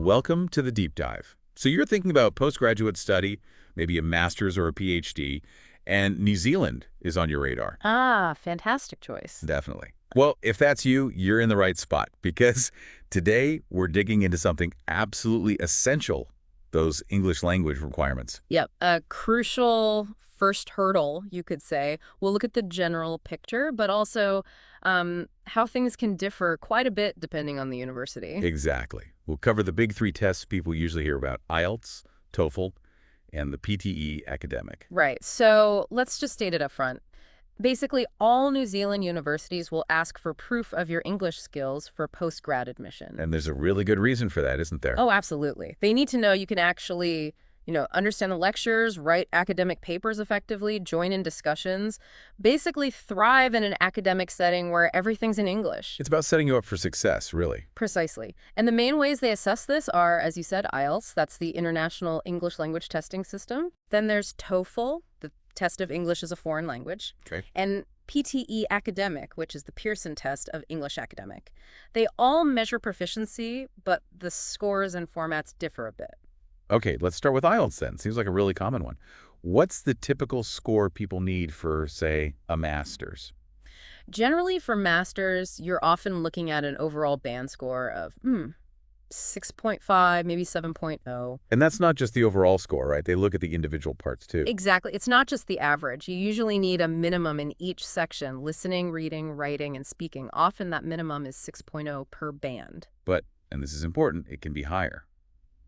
welcome to the deep dive. So you're thinking about postgraduate study, maybe a master's or a PhD, and New Zealand is on your radar. Ah, fantastic choice. Definitely. Well, if that's you, you're in the right spot because today we're digging into something absolutely essential, those English language requirements. Yep, a crucial first hurdle, you could say. We'll look at the general picture, but also how things can differ quite a bit depending on the university. Exactly. We'll cover the big three tests people usually hear about: IELTS, TOEFL, and the PTE academic. Right, so let's just state it up front. Basically, all New Zealand universities will ask for proof of your English skills for postgrad admission. And there's a really good reason for that, isn't there? Oh, absolutely. They need to know you can actually, understand the lectures, write academic papers effectively, join in discussions, basically thrive in an academic setting where everything's in English. It's about setting you up for success, really. Precisely. And the main ways they assess this are, as you said, IELTS, that's the International English Language Testing System. Then there's TOEFL, the test of English as a foreign language. Okay. And PTE Academic, which is the Pearson test of English academic. They all measure proficiency, but the scores and formats differ a bit. Okay, let's start with IELTS then. Seems like a really common one. What's the typical score people need for, say, a master's? Generally, for masters, you're often looking at an overall band score of 6.5, maybe 7.0. And that's not just the overall score, right? They look at the individual parts too. Exactly. It's not just the average. You usually need a minimum in each section: listening, reading, writing, and speaking. Often that minimum is 6.0 per band. But, and this is important, it can be higher,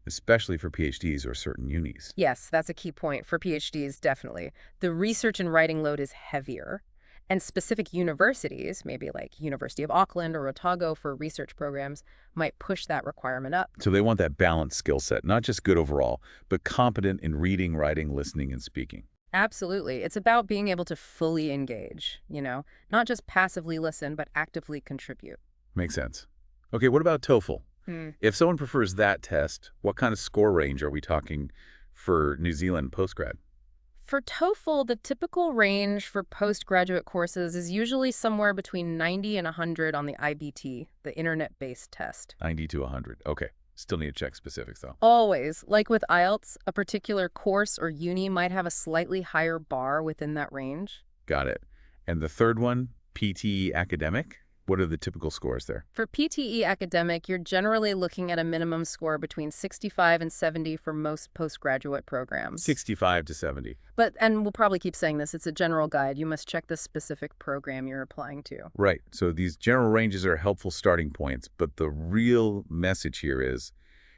especially for PhDs or certain unis. Yes, that's a key point. For PhDs, definitely. The research and writing load is heavier. And specific universities, maybe like University of Auckland or Otago for research programs, might push that requirement up. So they want that balanced skill set, not just good overall, but competent in reading, writing, listening, and speaking. Absolutely. It's about being able to fully engage, not just passively listen, but actively contribute. Makes sense. Okay, what about TOEFL? If someone prefers that test, what kind of score range are we talking for New Zealand postgrad? For TOEFL, the typical range for postgraduate courses is usually somewhere between 90 and 100 on the IBT, the internet-based test. 90 to 100. Okay. Still need to check specifics, though. Always. Like with IELTS, a particular course or uni might have a slightly higher bar within that range. Got it. And the third one, PTE academic? What are the typical scores there? For PTE academic, you're generally looking at a minimum score between 65 and 70 for most postgraduate programs. 65 to 70. And we'll probably keep saying this, it's a general guide. You must check the specific program you're applying to. Right. So these general ranges are helpful starting points, but the real message here is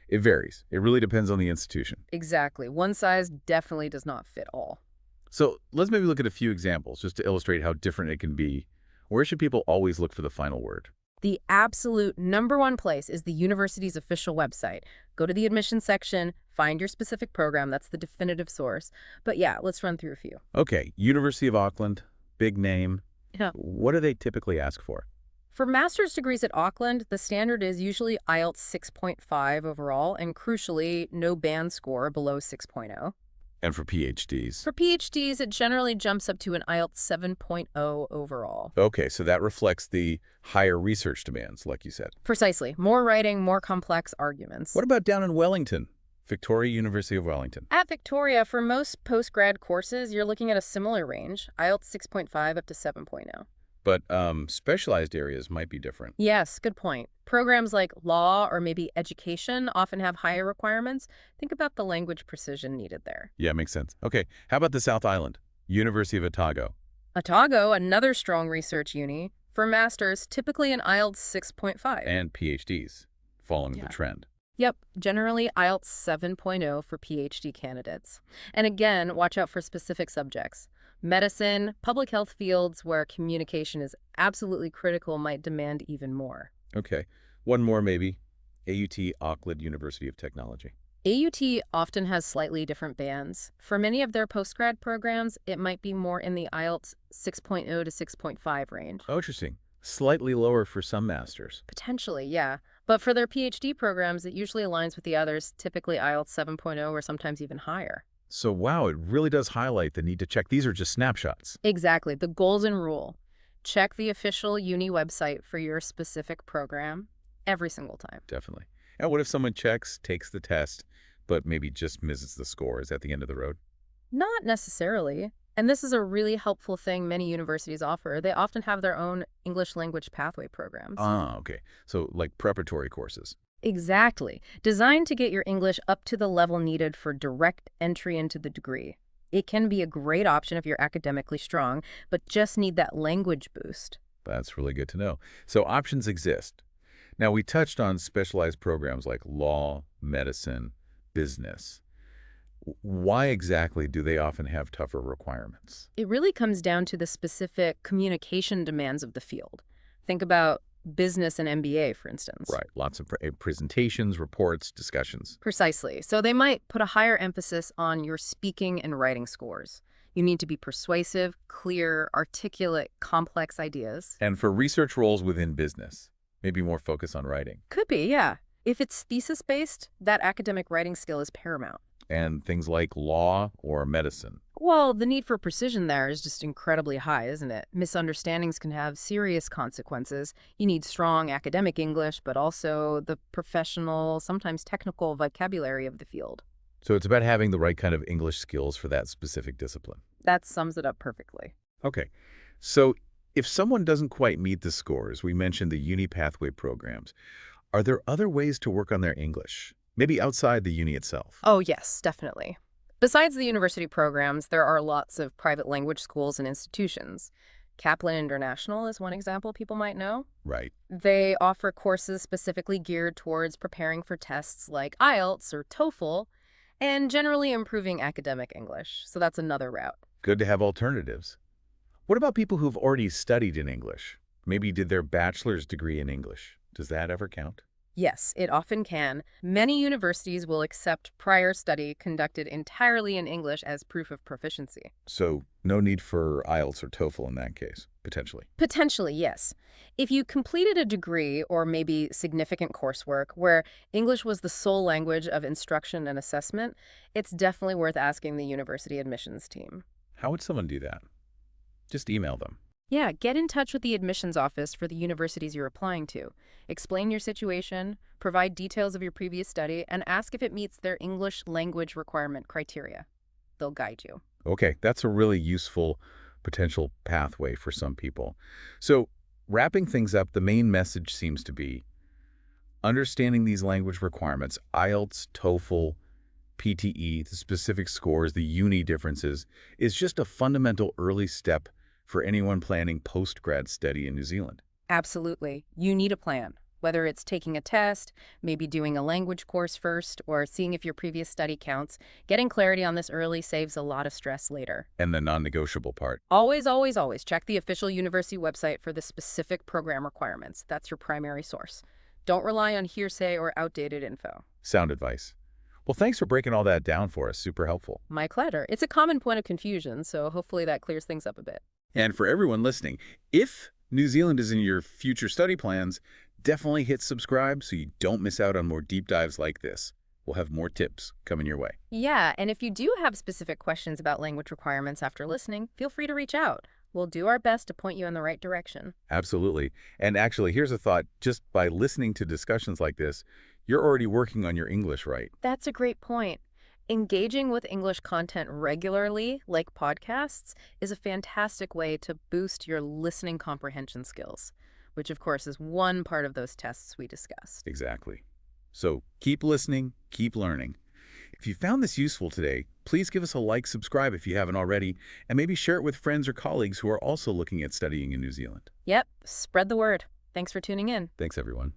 it varies. It really depends on the institution. Exactly. One size definitely does not fit all. So let's maybe look at a few examples just to illustrate how different it can be. Where should people always look for the final word? The absolute #1 place is the university's official website. Go to the admission section, find your specific program. That's the definitive source. But yeah, let's run through a few. Okay, University of Auckland, big name. Yeah. What do they typically ask for? For master's degrees at Auckland, the standard is usually IELTS 6.5 overall, and crucially, no band score below 6.0. And for PhDs? For PhDs, it generally jumps up to an IELTS 7.0 overall. Okay, so that reflects the higher research demands, like you said. Precisely. More writing, more complex arguments. What about down in Wellington? Victoria University of Wellington. At Victoria, for most postgrad courses, you're looking at a similar range, IELTS 6.5 up to 7.0. But specialized areas might be different. Yes, good point. Programs like law or maybe education often have higher requirements. Think about the language precision needed there. Yeah, makes sense. Okay, how about the South Island? University of Otago. Otago, another strong research uni. For masters, typically an IELTS 6.5. And PhDs, following the trend. Yep, generally IELTS 7.0 for PhD candidates. And again, watch out for specific subjects. Medicine, public health fields where communication is absolutely critical might demand even more. Okay, one more maybe. AUT, Auckland University of Technology. AUT often has slightly different bands. For many of their postgrad programs, it might be more in the IELTS 6.0 to 6.5 range. Oh, interesting. Slightly lower for some masters. Potentially, yeah. But for their PhD programs, it usually aligns with the others, typically IELTS 7.0 or sometimes even higher. So, wow, it really does highlight the need to check. These are just snapshots. Exactly. The golden rule. Check the official uni website for your specific program every single time. Definitely. And what if someone checks, takes the test, but maybe just misses the score? Is that the end of the road? Not necessarily. And this is a really helpful thing many universities offer. They often have their own English language pathway programs. Ah, okay. So like preparatory courses. Exactly. Designed to get your English up to the level needed for direct entry into the degree. It can be a great option if you're academically strong, but just need that language boost. That's really good to know. So options exist. Now, we touched on specialized programs like law, medicine, business. Why exactly do they often have tougher requirements? It really comes down to the specific communication demands of the field. Think about business and MBA, for instance. Right. Lots of presentations, reports, discussions. Precisely. So they might put a higher emphasis on your speaking and writing scores. You need to be persuasive, clear, articulate, complex ideas. And for research roles within business, maybe more focus on writing. Could be, yeah. If it's thesis-based, that academic writing skill is paramount. And things like law or medicine. Well, the need for precision there is just incredibly high, isn't it? Misunderstandings can have serious consequences. You need strong academic English, but also the professional, sometimes technical vocabulary of the field. So it's about having the right kind of English skills for that specific discipline. That sums it up perfectly. Okay. So if someone doesn't quite meet the scores, we mentioned the uni pathway programs, are there other ways to work on their English? Maybe outside the uni itself? Oh, yes, definitely. Besides the university programs, there are lots of private language schools and institutions. Kaplan International is one example people might know. Right. They offer courses specifically geared towards preparing for tests like IELTS or TOEFL and generally improving academic English. So that's another route. Good to have alternatives. What about people who've already studied in English? Maybe did their bachelor's degree in English. Does that ever count? Yes, it often can. Many universities will accept prior study conducted entirely in English as proof of proficiency. So no need for IELTS or TOEFL in that case, potentially. Potentially, yes. If you completed a degree or maybe significant coursework where English was the sole language of instruction and assessment, it's definitely worth asking the university admissions team. How would someone do that? Just email them. Yeah, get in touch with the admissions office for the universities you're applying to. Explain your situation, provide details of your previous study, and ask if it meets their English language requirement criteria. They'll guide you. Okay, that's a really useful potential pathway for some people. So wrapping things up, the main message seems to be understanding these language requirements, IELTS, TOEFL, PTE, the specific scores, the uni differences, is just a fundamental early step for anyone planning post-grad study in New Zealand. Absolutely. You need a plan. Whether it's taking a test, maybe doing a language course first, or seeing if your previous study counts, getting clarity on this early saves a lot of stress later. And the non-negotiable part. Always, always, always check the official university website for the specific program requirements. That's your primary source. Don't rely on hearsay or outdated info. Sound advice. Well, thanks for breaking all that down for us. Super helpful. My pleasure. It's a common point of confusion, so hopefully that clears things up a bit. And for everyone listening, if New Zealand is in your future study plans, definitely hit subscribe so you don't miss out on more deep dives like this. We'll have more tips coming your way. Yeah, and if you do have specific questions about language requirements after listening, feel free to reach out. We'll do our best to point you in the right direction. Absolutely. And actually, here's a thought. Just by listening to discussions like this, you're already working on your English, right? That's a great point. Engaging with English content regularly, like podcasts, is a fantastic way to boost your listening comprehension skills, which of course is one part of those tests we discussed. Exactly. So keep listening, keep learning. If you found this useful today, please give us a like, subscribe if you haven't already, and maybe share it with friends or colleagues who are also looking at studying in New Zealand. Yep, spread the word. Thanks for tuning in. Thanks, everyone.